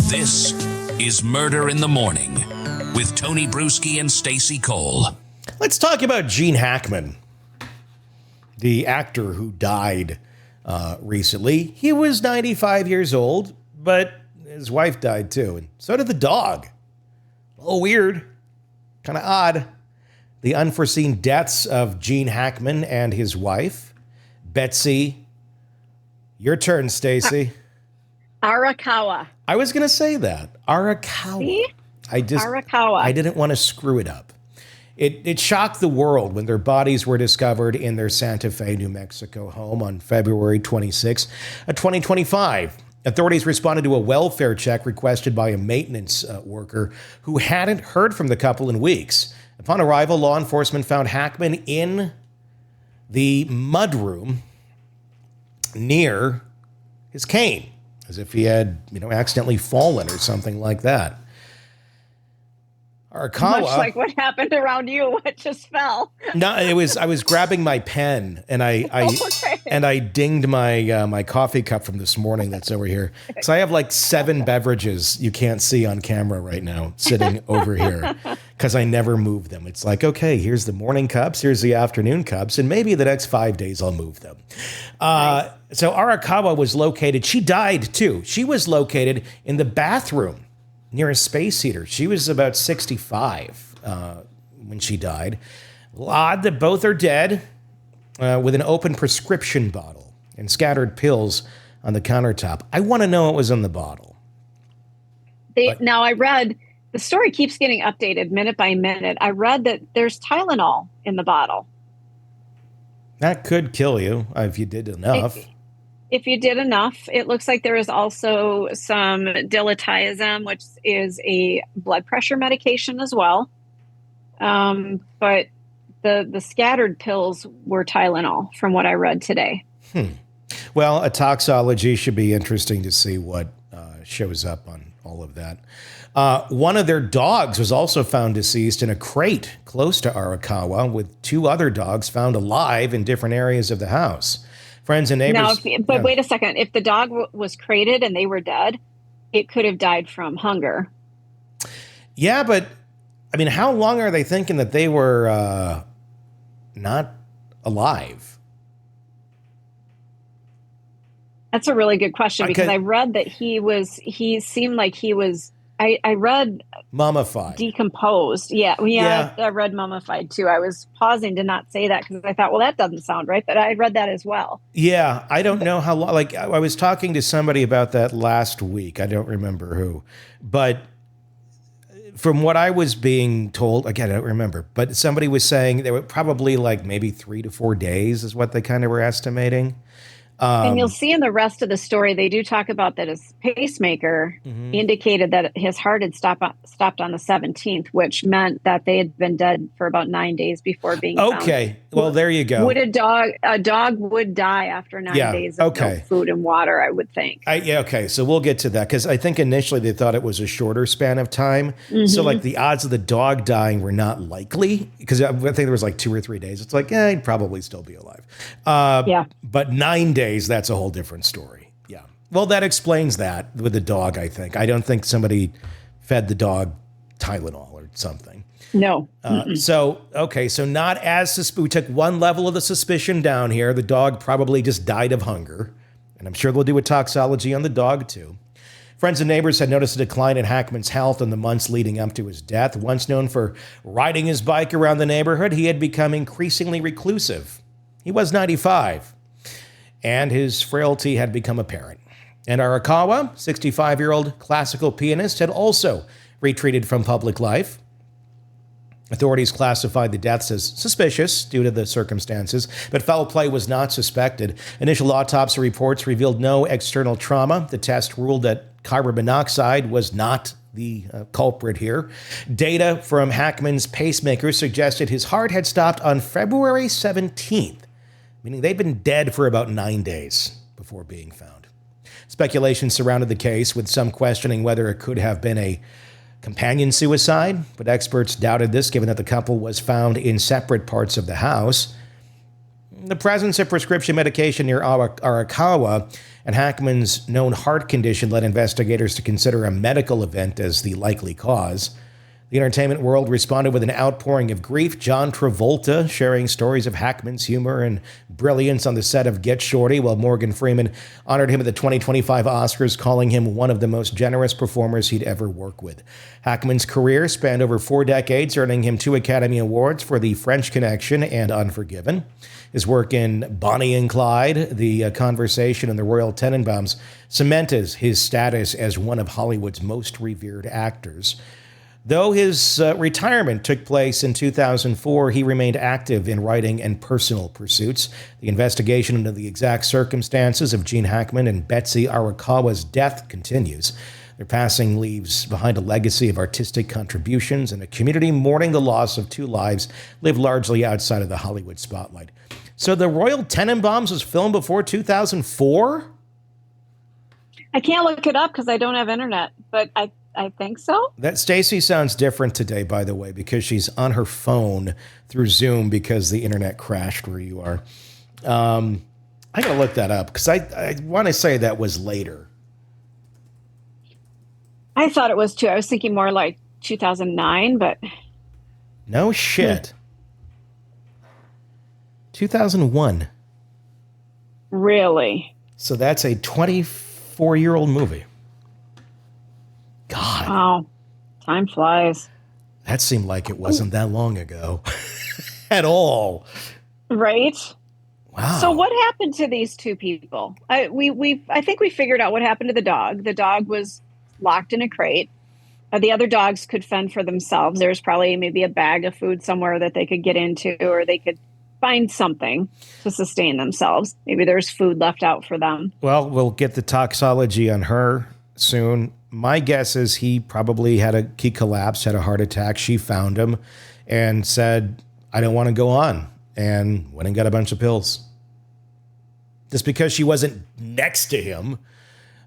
This is Murder in the Morning with Tony Bruschi and Stacey Cole. Let's talk about Gene Hackman, the actor who died recently. He was 95 years old, but his wife died too, and so did the dog. Oh, weird. Kind of odd. The unforeseen deaths of Gene Hackman and his wife, Betsy. Your turn, Stacey. Arakawa. I was going to say that. Arakawa. See? Arakawa. I didn't want to screw it up. It shocked the world when their bodies were discovered in their Santa Fe, New Mexico home on February 26, 2025. Authorities responded to a welfare check requested by a maintenance worker who hadn't heard from the couple in weeks. Upon arrival, law enforcement found Hackman in the mudroom near his cane, as if he had, accidentally fallen or something like that. Arakawa, much like what happened around you, what just fell. No, I was grabbing my pen and I dinged my coffee cup from this morning that's over here. So I have like 7 beverages you can't see on camera right now sitting over here because I never move them. It's like, okay, here's the morning cups, here's the afternoon cups, and maybe the next 5 days I'll move them. Nice. So Arakawa was located. She died too. She was located in the bathroom near a space heater. She was about 65 when she died. Odd that both are dead with an open prescription bottle and scattered pills on the countertop. I want to know what was in the bottle. Now, I read, the story keeps getting updated minute by minute. I read that there's Tylenol in the bottle. That could kill you if you did enough. If you did enough. It looks like there is also some diltiazem, which is a blood pressure medication as well. But the scattered pills were Tylenol from what I read today. Well, a toxology should be interesting to see what shows up on all of that. One of their dogs was also found deceased in a crate close to Arakawa, with 2 other dogs found alive in different areas of the house. Friends and neighbors. Now, wait a second. If the dog was crated and they were dead, it could have died from hunger. Yeah, but I mean, how long are they thinking that they were not alive? That's a really good question because I read that he seemed like he was, I read mummified, decomposed. Yeah. I read mummified too. I was pausing to not say that because I thought, well, that doesn't sound right, but I read that as well. Yeah. I don't know how long, like I was talking to somebody about that last week. I don't remember who, but from what I was being told, again, I don't remember, but somebody was saying they were probably like maybe 3 to 4 days is what they kind of were estimating. And you'll see in the rest of the story, they do talk about that his pacemaker indicated that his heart had stopped on the 17th, which meant that they had been dead for about 9 days before being found. Okay. Well, there you go. Would a dog would die after 9 days of no food and water, I would think. Okay. So we'll get to that because I think initially they thought it was a shorter span of time. So like the odds of the dog dying were not likely because I think there was like 2 or 3 days. It's like, he'd probably still be alive. But 9 days, that's a whole different story. Yeah. Well, that explains that with the dog, I think. I don't think somebody fed the dog Tylenol or something. No. So not as we took one level of the suspicion down here. The dog probably just died of hunger. And I'm sure they'll do a toxology on the dog, too. Friends and neighbors had noticed a decline in Hackman's health in the months leading up to his death. Once known for riding his bike around the neighborhood, he had become increasingly reclusive. He was 95. And his frailty had become apparent. And Arakawa, 65-year-old classical pianist, had also retreated from public life. Authorities classified the deaths as suspicious due to the circumstances, but foul play was not suspected. Initial autopsy reports revealed no external trauma. The test ruled that carbon monoxide was not the culprit here. Data from Hackman's pacemaker suggested his heart had stopped on February 17th. Meaning they'd been dead for about 9 days before being found. Speculation surrounded the case, with some questioning whether it could have been a companion suicide, but experts doubted this given that the couple was found in separate parts of the house. The presence of prescription medication near Arakawa and Hackman's known heart condition led investigators to consider a medical event as the likely cause. The entertainment world responded with an outpouring of grief. John Travolta sharing stories of Hackman's humor and brilliance on the set of Get Shorty, while Morgan Freeman honored him at the 2025 Oscars, calling him one of the most generous performers he'd ever work with. Hackman's career spanned over 4 decades, earning him 2 Academy Awards for The French Connection and Unforgiven. His work in Bonnie and Clyde, The Conversation, and The Royal Tenenbaums cemented his status as one of Hollywood's most revered actors. Though his retirement took place in 2004, he remained active in writing and personal pursuits. The investigation into the exact circumstances of Gene Hackman and Betsy Arakawa's death continues. Their passing leaves behind a legacy of artistic contributions and a community mourning the loss of 2 lives lived largely outside of the Hollywood spotlight. So the Royal Tenenbaums was filmed before 2004? I can't look it up because I don't have internet, but I think so. That Stacy sounds different today, by the way, because she's on her phone through Zoom because the internet crashed where you are. I got to look that up because I want to say that was later. I thought it was too. I was thinking more like 2009, but no shit. 2001. Really? So that's a 24-year-old movie. God. Wow. Time flies. That seemed like it wasn't that long ago at all. Right? Wow. So what happened to these 2 people? I think we figured out what happened to the dog. The dog was locked in a crate. The other dogs could fend for themselves. There's probably maybe a bag of food somewhere that they could get into, or they could find something to sustain themselves. Maybe there's food left out for them. Well, we'll get the toxology on her soon. My guess is he probably he collapsed, had a heart attack. She found him and said, I don't want to go on, and went and got a bunch of pills. Just because she wasn't next to him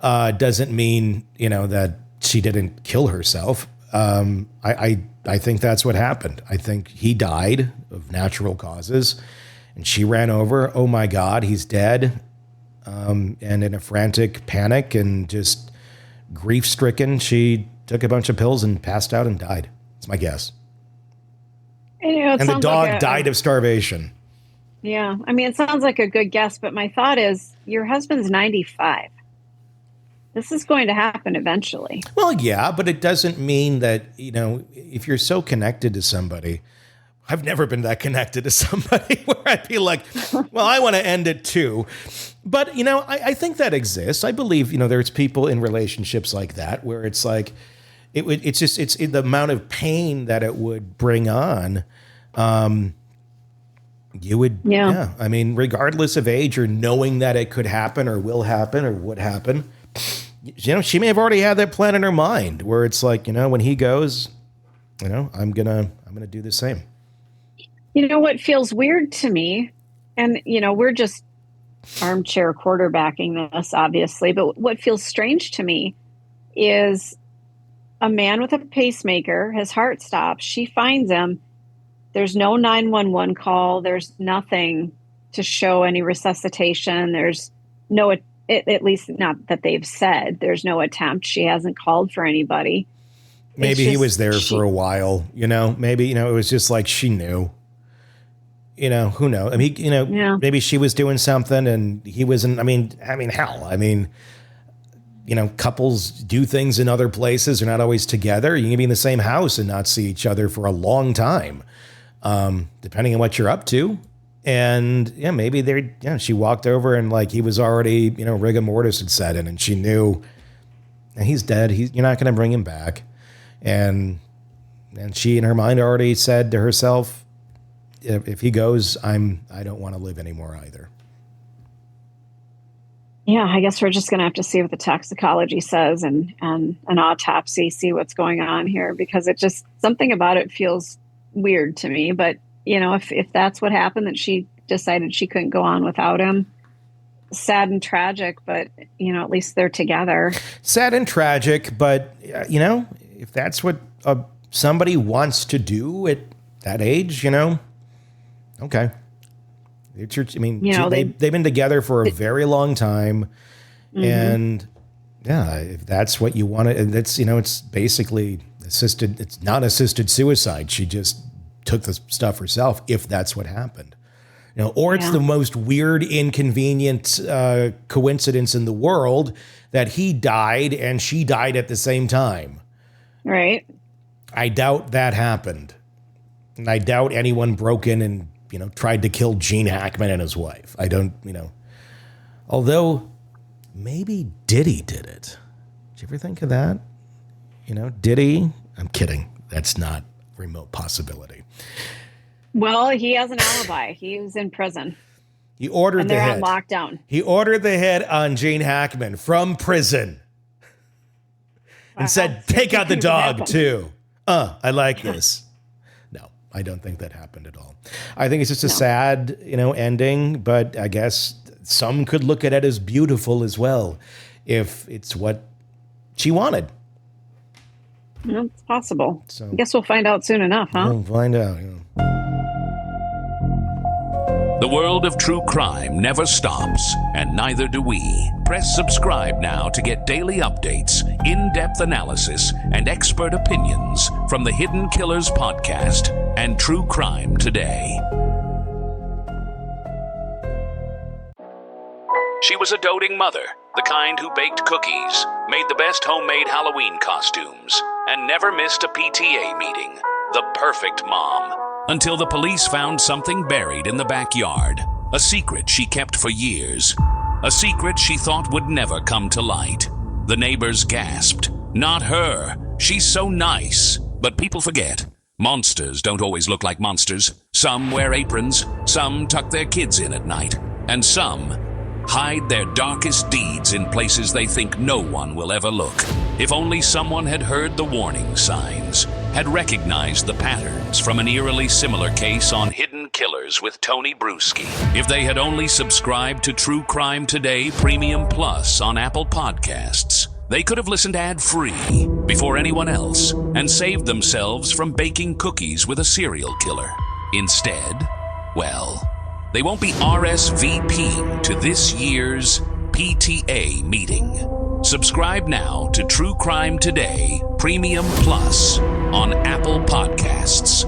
doesn't mean, that she didn't kill herself. I think that's what happened. I think he died of natural causes, and she ran over. Oh my God, he's dead. And in a frantic panic and just grief-stricken, she took a bunch of pills and passed out and died. That's my guess. And the dog died of starvation. Yeah. I mean, it sounds like a good guess, but my thought is your husband's 95. This is going to happen eventually. Well, yeah, but it doesn't mean that, if you're so connected to somebody, I've never been that connected to somebody where I'd be like, well, I want to end it too. But, I think that exists. I believe, there's people in relationships like that where it's like, it's the amount of pain that it would bring on. You would, yeah. I mean, regardless of age or knowing that it could happen or will happen or would happen, she may have already had that plan in her mind where it's like, when he goes, I'm gonna do the same. What feels weird to me, and, we're just armchair quarterbacking this, obviously, but what feels strange to me is a man with a pacemaker, his heart stops, she finds him. There's no 911 call. There's nothing to show any resuscitation. There's no, at least not that they've said, there's no attempt. She hasn't called for anybody. Maybe he was there for a while, maybe, it was just like she knew. Who knows? I mean, maybe she was doing something and he wasn't. I mean, hell, couples do things in other places. They're not always together. You can be in the same house and not see each other for a long time, depending on what you're up to. And maybe she walked over and like he was already, rigor mortis had set in, and she knew he's dead. You're not going to bring him back. And she in her mind already said to herself, if he goes, I don't want to live anymore either. Yeah, I guess we're just going to have to see what the toxicology says and an autopsy, see what's going on here, because it just, something about it feels weird to me. But, if that's what happened, that she decided she couldn't go on without him, sad and tragic, but, at least they're together. Sad and tragic, but, if that's what somebody wants to do at that age, okay. They've been together for a very long time. And yeah, if that's what you want to, that's, it's basically it's not assisted suicide. She just took the stuff herself, if that's what happened. Or it's the most weird, inconvenient coincidence in the world that he died and she died at the same time. Right. I doubt that happened. And I doubt anyone broke in and, tried to kill Gene Hackman and his wife. I don't, although maybe Diddy did it. Did you ever think of that? Diddy? I'm kidding. That's not a remote possibility. Well, he has an alibi. He was in prison. He ordered the head. And they're on lockdown. He ordered the head on Gene Hackman from prison. And said, take out the dog too. I like this. No, I don't think that happened at all. I think it's just a sad, ending, but I guess some could look at it as beautiful as well, if it's what she wanted. It's possible. So, I guess we'll find out soon enough, huh? We'll find out. The world of true crime never stops, and neither do we. Press subscribe now to get daily updates, in-depth analysis, and expert opinions from the Hidden Killers podcast and True Crime Today. She was a doting mother, the kind who baked cookies, made the best homemade Halloween costumes, and never missed a PTA meeting. The perfect mom. Until the police found something buried in the backyard. A secret she kept for years. A secret she thought would never come to light. The neighbors gasped. Not her. She's so nice. But people forget. Monsters don't always look like monsters. Some wear aprons. Some tuck their kids in at night. And some hide their darkest deeds in places they think no one will ever look. If only someone had heard the warning signs, had recognized the patterns from an eerily similar case on Hidden Killers with Tony Bruschi. If they had only subscribed to True Crime Today Premium Plus on Apple Podcasts, they could have listened ad-free before anyone else and saved themselves from baking cookies with a serial killer. Instead, well, they won't be RSVPing to this year's PTA meeting. Subscribe now to True Crime Today Premium Plus on Apple Podcasts.